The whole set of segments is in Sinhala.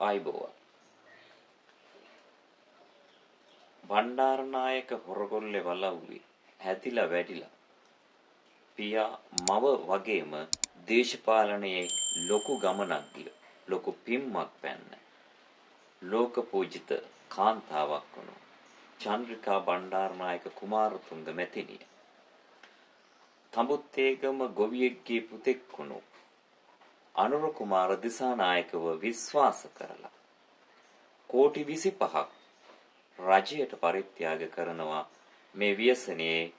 ආයිබෝව. බණ්ඩාරනායක හොරගොල්ලේ වලව්වේ හැදිලා වැඩිලා පියා මව වගේම දේශපාලනයේ ලොකු ගමනක් ගිය ලොකු පිම්මක් පැන්න ලෝක පූජිත කාන්තාවක් වුණු චන්ද්‍රිකා බණ්ඩාරනායක කුමාරතුංග මැතිණිය තඹුත්තේගම ගොවියෙක්ගේ පුතෙක් වුණු අනුර කුමාර දිසානායකව විශ්වාස කරලා කෝටි 25ක් රජයට පරිත්‍යාග කරනවා මේ ව්‍යසනයේ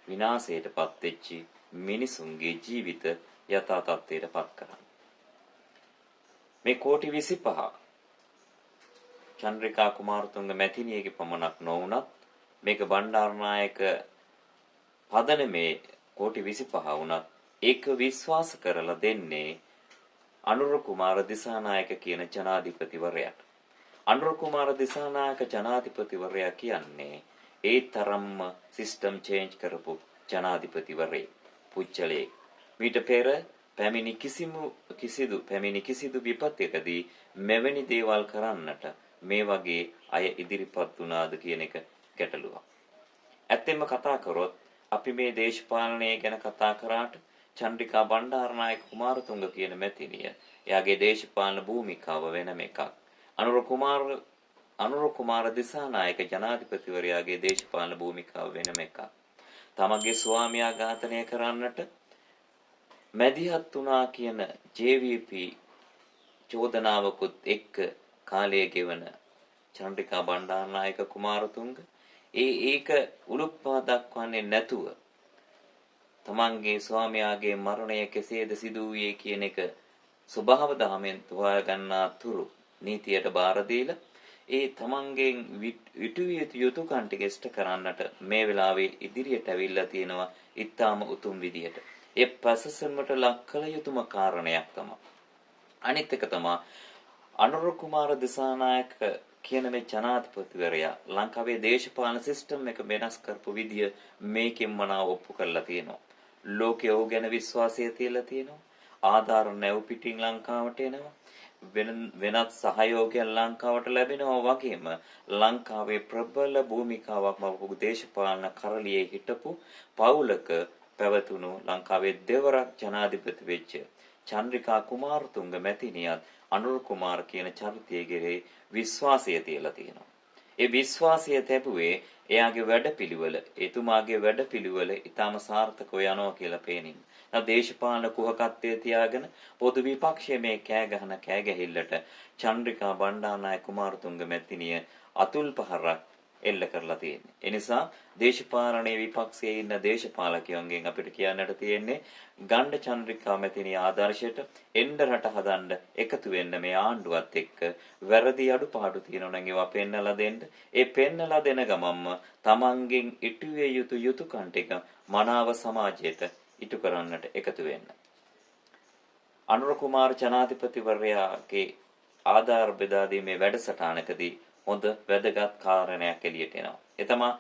විනාශයටපත් වෙච්ච මිනිසුන්ගේ ජීවිත යථා තත්ත්වයටපත් කරන්න. මේ කෝටි 25 චන්ද්‍රිකා කුමාරතුංග මැතිණියගේ පමණක් නොවුනත් මේක බණ්ඩාරනායක පදනමේ කෝටි 25 වුණත් ඒක විශ්වාස කරලා දෙන්නේ අනුර කුමාර දිසානායක කියන ජනාධිපතිවරයාට. අනුර කුමාර දිසානායක ජනාධිපතිවරයා කියන්නේ ඒ තරම්ම සිස්ටම් චේන්ජ් කරපු ජනාධිපතිවරයෙක් පුච්චලේ. මීට පෙර පැමිණි කිසිදු විපත්යකදී මෙවැනි දේවල් කරන්නට මේ වගේ අය ඉදිරිපත් වුණාද කියන එක ගැටලුවක්. ඇත්තෙන්ම කතා කරොත් අපි මේ දේශපාලනය ගැන කතා කරාට චන්ද්‍රිකා බණ්ඩාරනායක කුමාරතුංග කියන මැතිණිය එයාගේ දේශපාලන භූමිකාව වෙනම එකක්. අනුර කුමාර දිසානායක ජනාධිපතිවරයාගේ දේශපාලන භූමිකාව වෙනම එකක්. තමගේ ස්වාමියා ඝාතනය කරන්නට මැදිහත් වුණා කියන JVP චෝදනාවකුත් එක්ක කාලය ගෙවන චන්ද්‍රිකා බණ්ඩාරනායක කුමාරතුංග ඒක උලුප්පා දක්වන්නේ නැතුව තමන්ගේ ස්වාමියාගේ මරණය කෙසේද සිදු වූයේ කියන එක ස්වභාව දහමෙන් හොයා ගන්නා තුරු නීතියට බාර දීලා ඒ තමන්ගෙන් ඉටුවිය යුතුකම් ටික ඉෂ්ට කරන්නට මේ වෙලාවේ ඉදිරියට ඇවිල්ලා තියෙනවා ඊටාම උතුම් විදියට. ඒ ප්‍රසසන්මට ලක් කළ යුතුම කාරණයක් තමයි. අනිත් එක තමයි අනුර කුමාර දිසානායක කියන මේ ජනාධිපතිවරයා ලංකාවේ දේශපාලන සිස්ටම් එක වෙනස් කරපු විදිය මේකෙන් මනාව ඔප්පු කරලා තියෙනවා. ලෝකයේ ඕ ගැන විශ්වාසය තියලා තියෙනවා. ආධාර නැව් පිටින් ලංකාවට එනවා. වෙනත් සහයෝගයක් ලංකාවට ලැබෙනවා වගේම ලංකාවේ ප්‍රබල භූමිකාවක් මවපු දේශපාලන කරලියේ හිටපු පවුලක පැවතුණු ලංකාවේ දෙවරක් ජනාධිපති වෙච්ච චන්ද්‍රිකා කුමාරතුංග මැතිණියත් අනුර කුමාර කියන චරිතයේ විශ්වාසය තියලා තියෙනවා. ඒ විශ්වාසය තැබුවේ එයාගේ වැඩපිළිවෙල, එතුමාගේ වැඩපිළිවෙල ඊටම සාර්ථකව යනවා කියලා පේනින්. දේශපාලන කුහකත්වයේ තියාගෙන පොදු විපක්ෂයේ මේ කෑ ගැහිල්ලට චන්ද්‍රිකා බණ්ඩාරනායක කුමාරතුංග මැතිණිය අතුල් පහරක් එල්ල කරලා තියෙන්නේ. ඒ නිසා දේශපාලනයේ විපක්ෂයේ ඉන්න දේශපාලකයන්ගෙන් අපිට කියන්නට තියෙන්නේ ගණ්ඩ චන්ද්‍රිකා මැතිණිය ආදර්ශයට එන්න රට හදන්න එකතු වෙන්න මේ ආණ්ඩුවත් එක්ක වැරදි අඩුපාඩු තියෙනවා නම් ඒවා පෙන්නලා දෙන්න. ඒ පෙන්නලා දෙන ගමන්ම තමන්ගෙන් ඉටුවිය යුතු යුතුයකම් ටික මනාව සමාජයට ඉටු කරන්නට එකතු වෙන්න. අනුර කුමාර ජනාධිපතිවරයාගේ ආධාර බෙදා දීමේ වැඩසටහනකදී හොඳ වැදගත් කාරණයක් එළියට එනවා. ඒ තමයි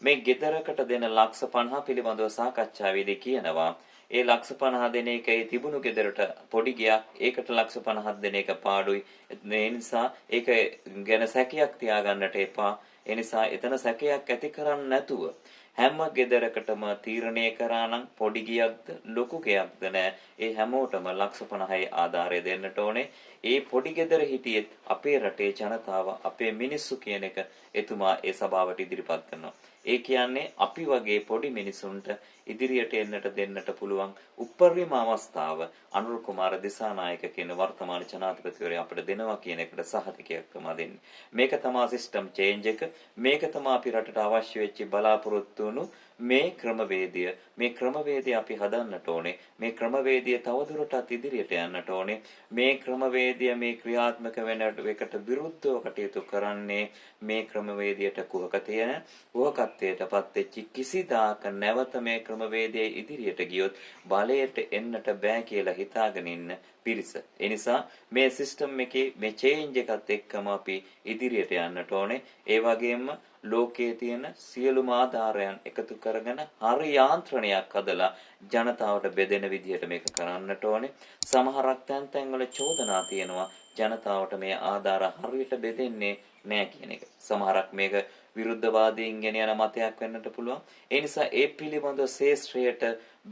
මේ ගෙදරකට දෙන ලක්ෂ 50 පිළිබඳව සාකච්ඡාවේදී කියනවා ඒ ලක්ෂ 50 දෙන එකේ තිබුණු ගෙදරට පොඩි ගියක් ඒකට ලක්ෂ 50ක් දෙන එක පාඩුයි. ඒ නිසා ඒක ගැන සැකයක් තියාගන්නට එපා. ඒ නිසා එතන සැකයක් ඇති කරන්නේ නැතුව හැම ගෙදරකටම තීරණය කරා නම් පොඩි ගියක්ද ලොකු ගියක්ද නැහැ. ඒ හැමෝටම ලක්ෂ 50යි ආධාරය දෙන්නට ඕනේ. ඒ පොඩි ගෙදර හිටියෙත් අපේ රටේ ජනතාව අපේ මිනිස්සු කියන එක එතුමා ඒ සභාවට ඉදිරිපත් කරනවා. ඒ කියන්නේ අපි වගේ පොඩි මිනිසුන්ට ඉදිරියට එන්නට දෙන්නට පුළුවන් උපරිම අවස්ථාව අනුර කුමාර දිසානායක කියන වර්තමාන ජනාධිපතිවරයා අපිට දෙනවා කියන එකට සහතිකයක් තමයි දෙන්නේ. මේක තමයි සිස්ටම් චේන්ජ් එක. මේක තමයි අපි රටට අවශ්‍ය වෙච්ච බලාපොරොත්තු වුණු මේ ක්‍රමවේදය අපි හදන්නට ඕනේ. මේ ක්‍රමවේදය තවදුරටත් ඉදිරියට යන්නට ඕනේ. මේ ක්‍රමවේදය මේ ක්‍රියාත්මක වෙන එකට විරුද්ධව කටයුතු කරන්නේ මේ ක්‍රමවේදයට කුහකත්වයටපත් වෙච්ච කිසිදාක නැවත මේ ක්‍රමවේදයේ ඉදිරියට ගියොත් බලයට එන්නට බෑ කියලා හිතාගෙන ඉන්න පිරිස. ඒ නිසා මේ සිස්ටම් එකේ මේ චේන්ජ් එකත් එක්කම අපි ඉදිරියට යන්නට ඕනේ. ඒ වගේම ලෝකයේ තියෙන සියලුම ආධාරයන් එකතු කරගෙන හරි යාන්ත්‍රණයක් හදලා ජනතාවට බෙදෙන විදිහට මේක කරන්නට ඕනේ. සමහරක් තැන්වල චෝදනා තියෙනවා ජනතාවට මේ ආධාර හරියට බෙදෙන්නේ නැහැ කියන එක. සමහරක් මේක විරුද්ධවාදීන් ගෙන යන මතයක් වෙන්නට පුළුවන්. ඒ නිසා ඒ පිළිබඳව ශේෂ්ත්‍රයට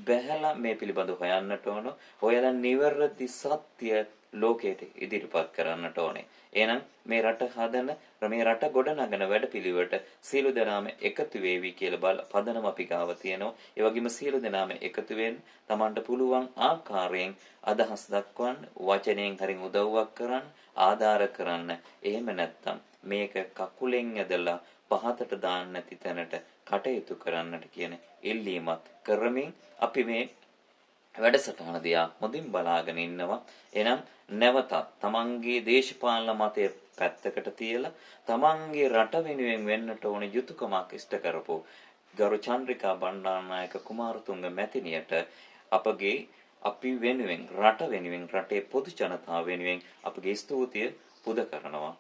බැහැලා මේ පිළිබඳව හොයන්නට ඕන. හොයලා නිවැරදි සත්‍ය ලෝකයට ඉදිරිපත් කරන්නට ඕනේ. එහෙනම් මේ රට හදන මේ රට ගොඩනගන වැඩපිළිවෙලට සියලු දෙනාම එකතු වේවි කියලා පදනම අපි ගාව තියෙනවා. ඒ වගේම සියලු දෙනාම එකතු වෙන්න Tamanට පුළුවන් ආකාරයෙන් අදහස් දක්වන්න, වචනයෙන් හරින් උදව්වක් කරන්න, ආධාර කරන්න. එහෙම නැත්නම් මේක කකුලෙන් ඇදලා පහතට දාන්න නැති තැනට කටයුතු කරන්නට කියන ඉල්ලීමත් කරමින් අපි මේ වැඩසටහන දිහා හොඳින් බලාගෙන ඉන්නවා. එනම් නැවතත් තමන්ගේ දේශපාලන මතය පැත්තකට තියලා තමන්ගේ රට වෙනුවෙන් වෙන්නට ඕන යුතුයකමක් ඉෂ්ට කරපු ගරු චන්ද්‍රිකා බණ්ඩාරනායක කුමාරතුංග මැතිණියට අපි වෙනුවෙන් රට වෙනුවෙන් රටේ පොදු ජනතාව වෙනුවෙන් අපගේ ස්තුතිය පුද කරනවා.